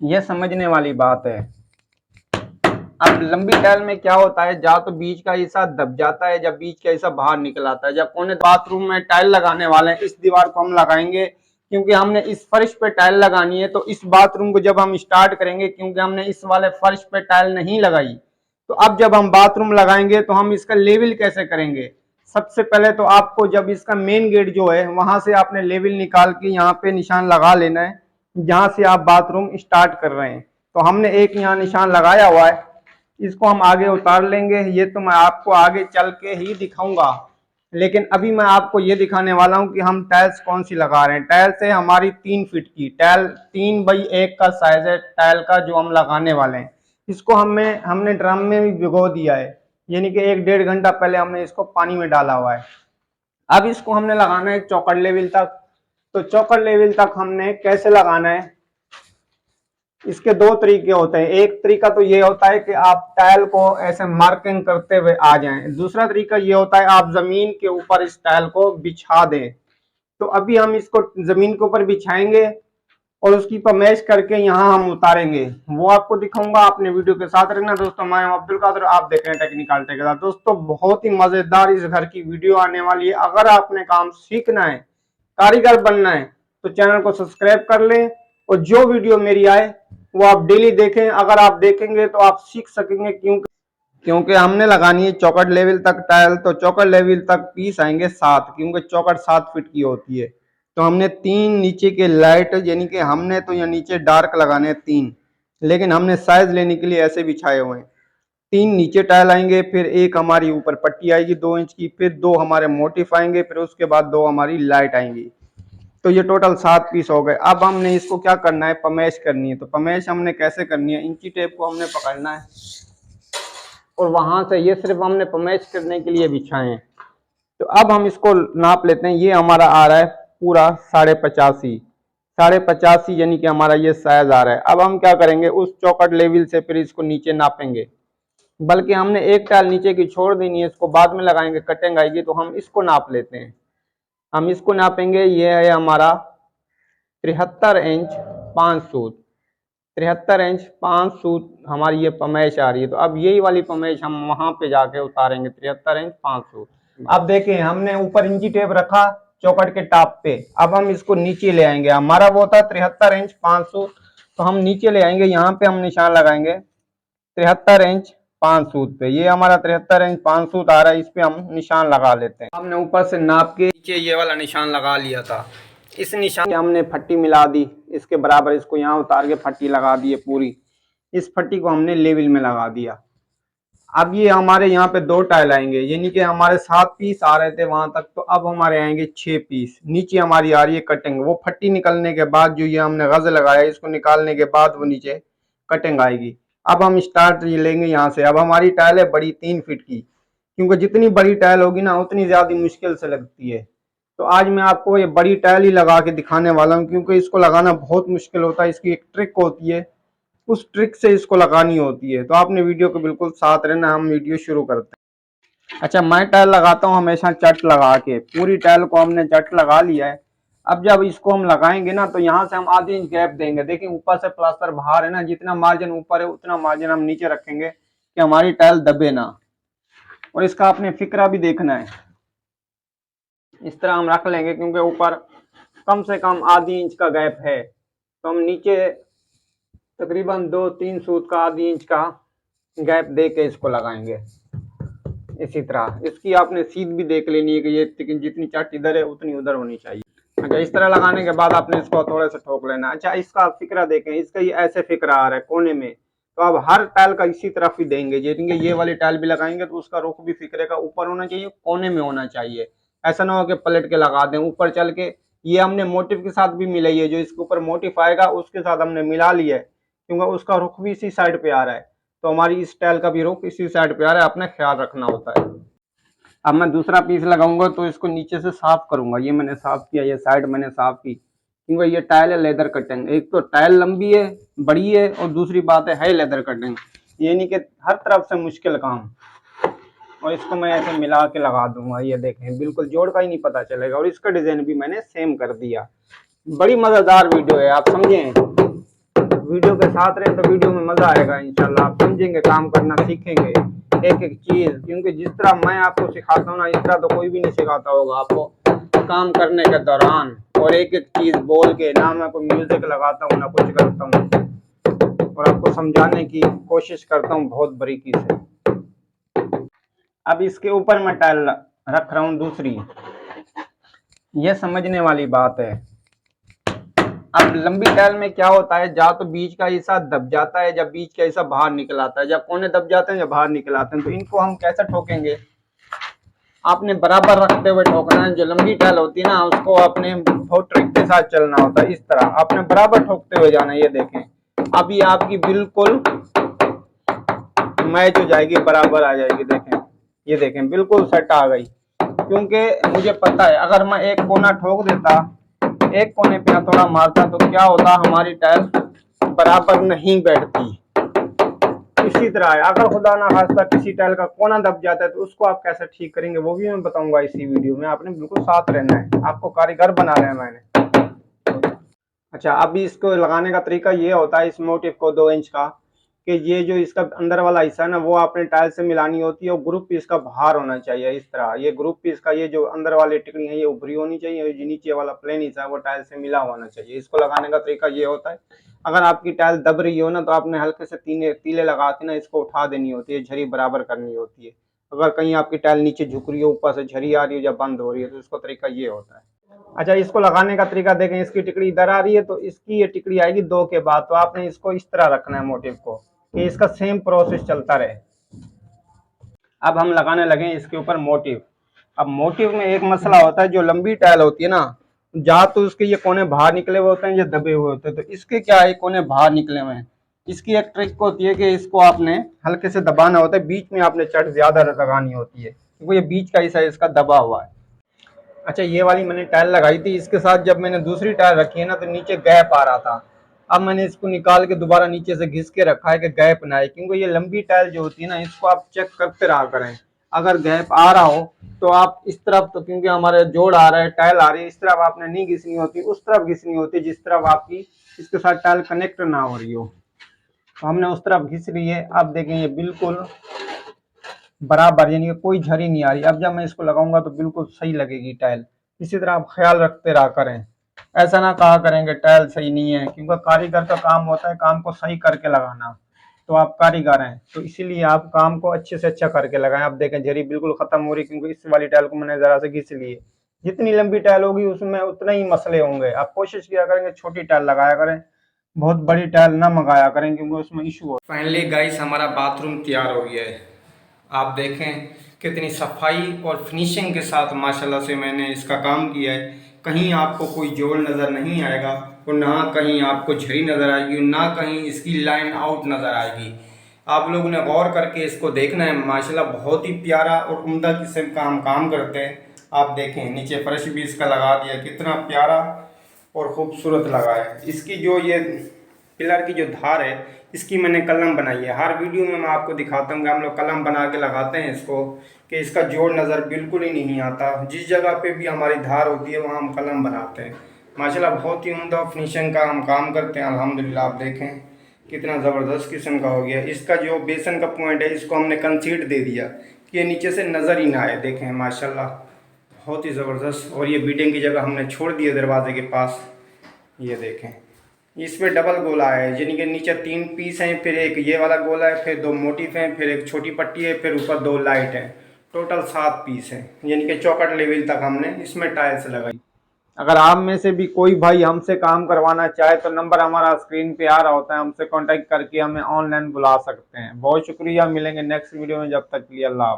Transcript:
ये समझने वाली बात है। अब लंबी टाइल में क्या होता है, या तो बीच का हिस्सा दब जाता है या बीच का हिस्सा बाहर निकल आता है। जब कोने बाथरूम में टाइल लगाने वाले हैं, इस दीवार को हम लगाएंगे क्योंकि हमने इस फर्श पे टाइल लगानी है। तो इस बाथरूम को जब हम स्टार्ट करेंगे, क्योंकि हमने इस वाले फर्श पे टाइल नहीं लगाई, तो अब जब हम बाथरूम लगाएंगे तो हम इसका लेवल कैसे करेंगे। सबसे पहले तो आपको जब इसका मेन गेट जो है वहां से आपने लेवल निकाल के यहाँ पे निशान लगा लेना है, जहां से आप बाथरूम स्टार्ट कर रहे हैं। तो हमने एक यहाँ निशान लगाया हुआ है, इसको हम आगे उतार लेंगे। ये तो मैं आपको आगे चल के ही दिखाऊंगा, लेकिन अभी मैं आपको ये दिखाने वाला हूँ कि हम टाइल्स कौन सी लगा रहे हैं। टाइल्स है हमारी 3 फीट की टाइल, 3x1 का साइज है टाइल का जो हम लगाने वाले हैं। इसको हमने ड्रम में भी भिगो दिया है, यानी कि 1-1.5 घंटा पहले हमने इसको पानी में डाला हुआ है। अब इसको हमने लगाना है चौकट लेवल तक। तो चौकट लेवल तक हमने कैसे लगाना है, इसके दो तरीके होते हैं। एक तरीका तो ये होता है कि आप टाइल को ऐसे मार्किंग करते हुए आ जाएं। दूसरा तरीका ये होता है आप जमीन के ऊपर इस टाइल को बिछा दें। तो अभी हम इसको जमीन के ऊपर बिछाएंगे और उसकी पमेश करके यहाँ हम उतारेंगे, वो आपको दिखाऊंगा। आपने वीडियो के साथ रहना दोस्तों। मैं अब्दुल कादिर, आप देख रहे हैं टेक्निकल ठेकेदार। दोस्तों बहुत ही मजेदार इस घर की वीडियो आने वाली है। अगर आपने काम सीखना है, कारीगर बनना है, तो चैनल को सब्सक्राइब कर लें और जो वीडियो मेरी आए वो आप डेली देखें। अगर आप देखेंगे तो आप सीख सकेंगे, क्योंकि हमने लगानी है चौकट लेवल तक टाइल। तो चौकट लेवल तक पीस आएंगे 7, क्योंकि चौकट 7 फीट की होती है। तो हमने 3 नीचे के लाइट, यानी कि हमने तो यहाँ नीचे डार्क लगाने हैं 3, लेकिन हमने साइज लेने के लिए ऐसे बिछाए हुए हैं। 3 नीचे टाइल आएंगे, फिर एक हमारी ऊपर पट्टी आएगी 2 इंच की, फिर 2 हमारे मोटिफ आएंगे, फिर उसके बाद 2 हमारी लाइट आएंगी। तो ये टोटल 7 पीस हो गए। अब हमने इसको क्या करना है, पमेश करनी है। तो पमेश हमने कैसे करनी है, इंची टेप को हमने पकड़ना है और वहां से ये सिर्फ हमने पमेश करने के लिए बिछाए हैं। तो अब हम इसको नाप लेते हैं। ये हमारा आ रहा है पूरा 85.5, 85.5 यानी कि हमारा ये साइज आ रहा है। अब हम क्या करेंगे, उस चौकट लेवल से फिर इसको नीचे नापेंगे। बल्कि हमने एक टाइल नीचे की छोड़ देनी है, इसको बाद में लगाएंगे, कटिंग आएगी। तो हम इसको नाप लेते हैं। हम इसको नापेंगे। ये है हमारा 73 इंच 5 सूत। 73 इंच 5 सूत हमारी ये पमेश आ रही है। तो अब यही वाली पमेश हम वहां पे जाके उतारेंगे, 73 इंच 5 सूत। अब देखें, हमने ऊपर इंची टेप रखा चौकट के टॉप पे। अब हम इसको नीचे ले आएंगे। हमारा वो था 73 इंच 5 सूत, तो हम नीचे ले आएंगे। यहाँ पे हम निशान लगाएंगे 73 इंच 5 सूत पे। ये हमारा 73 इंच 5 सूत आ रहा है, इस पे हम निशान लगा लेते हैं। हमने ऊपर से नाप के नीचे ये वाला निशान लगा लिया था। इस निशान हमने फट्टी मिला दी इसके बराबर, इसको यहाँ उतार के फट्टी लगा दी है पूरी। इस फट्टी को हमने लेवल में लगा दिया। अब ये हमारे यहाँ पे 2 टाइल आएंगे, यानी कि हमारे 7 पीस आ रहे थे वहां तक, तो अब हमारे आएंगे 6 पीस। नीचे हमारी आ रही है कटिंग। वो फट्टी निकलने के बाद जो ये हमने गज लगाया, इसको निकालने के बाद वो नीचे कटिंग आएगी। अब हम स्टार्ट लेंगे यहाँ से। अब हमारी टाइल है बड़ी 3 फीट की, क्योंकि जितनी बड़ी टाइल होगी ना उतनी ज्यादा मुश्किल से लगती है। तो आज मैं आपको ये बड़ी टाइल ही लगा के दिखाने वाला हूँ, क्योंकि इसको लगाना बहुत मुश्किल होता है। इसकी एक ट्रिक होती है, उस ट्रिक से इसको लगानी होती है। तो आपने वीडियो को बिल्कुल साथ रहना। हम वीडियो शुरू करते हैं। अच्छा, मैं टाइल लगाता हूँ हमेशा चट लगा के। पूरी टाइल को हमने चट लगा लिया है। अब जब इसको हम लगाएंगे ना, तो यहाँ से हम आधी इंच गैप देंगे। देखिए ऊपर से प्लास्टर बाहर है ना, जितना मार्जिन ऊपर है उतना मार्जिन हम नीचे रखेंगे कि हमारी टाइल दबे ना। और इसका आपने फिक्रा भी देखना है। इस तरह हम रख लेंगे, क्योंकि ऊपर कम से कम आधी इंच का गैप है। तो हम नीचे तकरीबन 2-3 सूत का आधी इंच का गैप दे के इसको लगाएंगे। इसी तरह इसकी आपने सीध भी देख लेनी है कि ये जितनी चट इधर है उतनी उधर होनी चाहिए। अच्छा, इस तरह लगाने के बाद आपने इसको थोड़े से ठोक लेना। अच्छा, इसका फिक्रा देखें, इसका ये ऐसे फिक्रा आ रहा है कोने में। तो अब हर टाइल का इसी तरफ ही देंगे। ये वाली टाइल भी लगाएंगे तो उसका रुख भी फिक्रे का ऊपर होना चाहिए, कोने में होना चाहिए। ऐसा ना हो कि पलट के लगा दें ऊपर चल के। ये हमने मोटिव के साथ भी मिलाई है, जो इसके ऊपर मोटिव आएगा उसके साथ हमने मिला लिया है, क्योंकि उसका रुख भी इसी साइड पे आ रहा है। तो हमारी इस टाइल का भी रुख इसी साइड पे आ रहा है, अपना ख्याल रखना होता है। अब मैं दूसरा पीस लगाऊंगा तो इसको नीचे से साफ करूंगा। ये मैंने साफ किया, ये साइड मैंने साफ की, क्योंकि ये टाइल है लेदर कटिंग। एक तो टाइल लंबी है, बड़ी है, और दूसरी बात है लेदर कटिंग, यानी कि हर तरफ से मुश्किल काम। और इसको मैं ऐसे मिला के लगा दूंगा। ये देखें, बिल्कुल जोड़ का ही नहीं पता चलेगा। और इसका डिजाइन भी मैंने सेम कर दिया। बड़ी मजेदार वीडियो है, आप समझे। वीडियो के साथ रहे तो वीडियो में मजा आएगा इंशाल्लाह। आप समझेंगे, काम करना सीखेंगे एक एक चीज, क्योंकि जिस तरह मैं आपको सिखाता हूँ ना, इस तरह तो कोई भी नहीं सिखाता होगा आपको काम करने के दौरान। और एक एक चीज बोल के, ना मैं कोई म्यूजिक लगाता हूँ ना कुछ करता हूँ, और आपको समझाने की कोशिश करता हूँ बहुत बारीकी से। अब इसके ऊपर मैं टाइल रख रहा हूँ दूसरी, ये समझने वाली बात है। अब लंबी टाइल में क्या होता है, या तो बीच का हिस्सा दब जाता है, जब बीच का हिस्सा बाहर निकल आता है, जब कोने दब जाते हैं या बाहर निकल आते हैं। तो इनको हम कैसे ठोकेंगे, आपने बराबर रखते हुए ठोकना है। जो लंबी टाइल होती है ना, उसको आपने बहुत ट्रिक के साथ चलना होता है। इस तरह आपने बराबर ठोकते हुए जाना है। ये देखें, अभी आपकी बिल्कुल मैच हो जाएगी, बराबर आ जाएगी। देखें, ये देखें बिल्कुल सेट आ गई, क्योंकि मुझे पता है अगर मैं एक कोना ठोक देता, एक कोने पे हथौड़ा मारता, तो क्या होता, हमारी टाइल बराबर नहीं बैठती। इसी तरह है, अगर खुदा ना खास्ता किसी टाइल का कोना दब जाता है तो उसको आप कैसे ठीक करेंगे, वो भी मैं बताऊंगा इसी वीडियो में। आपने बिल्कुल साथ रहना है, आपको कारीगर बना रहे हैं मैंने। अच्छा, अभी इसको लगाने का तरीका ये होता है, इस मोटिव को 2 इंच का, कि ये जो इसका अंदर वाला हिस्सा है ना, वो आपने टाइल से मिलानी होती है, और ग्रुप पीस का बाहर होना चाहिए। इस तरह ये ग्रुप पीस का, ये जो अंदर वाली टिकड़ी है ये ऊपरी होनी चाहिए, और जो नीचे वाला प्लेन हिस्सा है वो टाइल से मिला होना चाहिए। इसको लगाने का तरीका ये होता है, अगर आपकी टाइल दब रही हो ना, तो आपने हल्के से तीले लगा के ना इसको उठा देनी होती है, झरी बराबर करनी होती है। अगर कहीं आपकी टाइल नीचे झुक रही हो, ऊपर से झरी आ रही है या बंद हो रही है, तो इसको तरीका ये होता है। अच्छा, इसको लगाने का तरीका देखें, इसकी टिकड़ी इधर आ रही है, तो इसकी ये टिकड़ी आएगी 2 के बाद। तो आपने इसको इस तरह रखना है मोटिव को, कि इसका सेम प्रोसेस चलता रहे। अब हम लगाने लगे इसके ऊपर मोटिव। अब मोटिव में एक मसला होता है, जो लंबी टाइल होती है ना, या तो उसके ये कोने बाहर निकले हुए होते हैं या दबे हुए होते हैं। तो इसके क्या है, कोने बाहर निकले हुए हैं। इसकी एक ट्रिक होती है कि इसको आपने हल्के से दबाना होता है, बीच में आपने चट ज्यादा लगानी होती है, क्योंकि ये बीच का हिस्सा इसका दबा हुआ है। अच्छा, ये वाली मैंने टाइल लगाई थी, इसके साथ जब मैंने दूसरी टाइल रखी है ना, तो नीचे गैप आ रहा था। अब मैंने इसको निकाल के दोबारा नीचे से घिस के रखा है कि गैप ना आए, क्योंकि ये लंबी टाइल जो होती है ना, इसको आप चेक करते रहा करें। अगर गैप आ रहा हो तो आप इस तरफ, तो क्योंकि हमारे जोड़ आ रहा है, टाइल आ रही है, इस तरफ आपने नहीं घिसनी होती, उस तरफ घिसनी होती है जिस तरफ आपकी इसके साथ टाइल कनेक्ट ना हो रही हो। तो हमने उस तरफ घिस रही है। अब देखें, ये बिल्कुल बराबर, यानी कि कोई झरी नहीं आ रही। अब जब मैं इसको लगाऊंगा तो बिल्कुल सही लगेगी टाइल। इसी तरह आप ख्याल रखते रहा करें, ऐसा ना कहा करेंगे टाइल सही नहीं है, क्योंकि कारीगर का काम होता है काम को सही करके लगाना। तो आप कारीगर हैं, तो इसीलिए आप काम को अच्छे से अच्छा करके लगाएं। आप देखें, झरी बिल्कुल खत्म हो रही, क्योंकि इस वाली टाइल को मैंने जरा से घिस ली है। जितनी लंबी टाइल होगी उसमें उतना ही मसले होंगे। आप कोशिश किया करेंगे छोटी टाइल लगाया करें, बहुत बड़ी टाइल ना मंगाया करें, क्योंकि उसमें इशू हो। फाइनली गाइस, हमारा बाथरूम तैयार हो गया है। आप देखें कितनी सफाई और फिनिशिंग के साथ माशाल्लाह से मैंने इसका काम किया है। कहीं आपको कोई जोड़ नज़र नहीं आएगा, और ना कहीं आपको झरी नज़र आएगी, ना कहीं इसकी लाइन आउट नज़र आएगी। आप लोगों ने गौर करके इसको देखना है। माशाल्लाह बहुत ही प्यारा और उम्दा किस्म का हम काम करते हैं। आप देखें, नीचे फर्श भी इसका लगा दिया, कितना प्यारा और ख़ूबसूरत लगा है। इसकी जो ये पिलर की जो धार है, इसकी मैंने कलम बनाई है। हर वीडियो में मैं आपको दिखाता हूँ कि हम लोग कलम बना के लगाते हैं इसको, कि इसका जोड़ नज़र बिल्कुल ही नहीं आता। जिस जगह पे भी हमारी धार होती है वहाँ हम कलम बनाते हैं। माशाल्लाह बहुत ही उम्दा फिनिशिंग का हम काम करते हैं अल्हम्दुलिल्लाह। आप देखें कितना ज़बरदस्त किस्म का हो गया। इसका जो बेसन का पॉइंट है, इसको हमने कंसीड दे दिया कि ये नीचे से नज़र ही ना आए। देखें माशाल्लाह बहुत ही ज़बरदस्त। और ये बीटिंग की जगह हमने छोड़ दी है दरवाजे के पास। ये देखें, इसमें डबल गोला है, यानी कि नीचे 3 पीस हैं, फिर एक ये वाला गोला है, फिर 2 मोटिफ हैं, फिर एक छोटी पट्टी है, फिर ऊपर 2 लाइट हैं। टोटल 7 पीस हैं, यानी कि चौकट लेवल तक हमने इसमें टाइल्स लगाई। अगर आप में से भी कोई भाई हमसे काम करवाना चाहे तो नंबर हमारा स्क्रीन पे आ रहा होता है, हमसे कांटेक्ट करके हमें ऑनलाइन बुला सकते हैं। बहुत शुक्रिया, मिलेंगे नेक्स्ट वीडियो में, जब तक के लिए अल्लाह हाफ़िज़।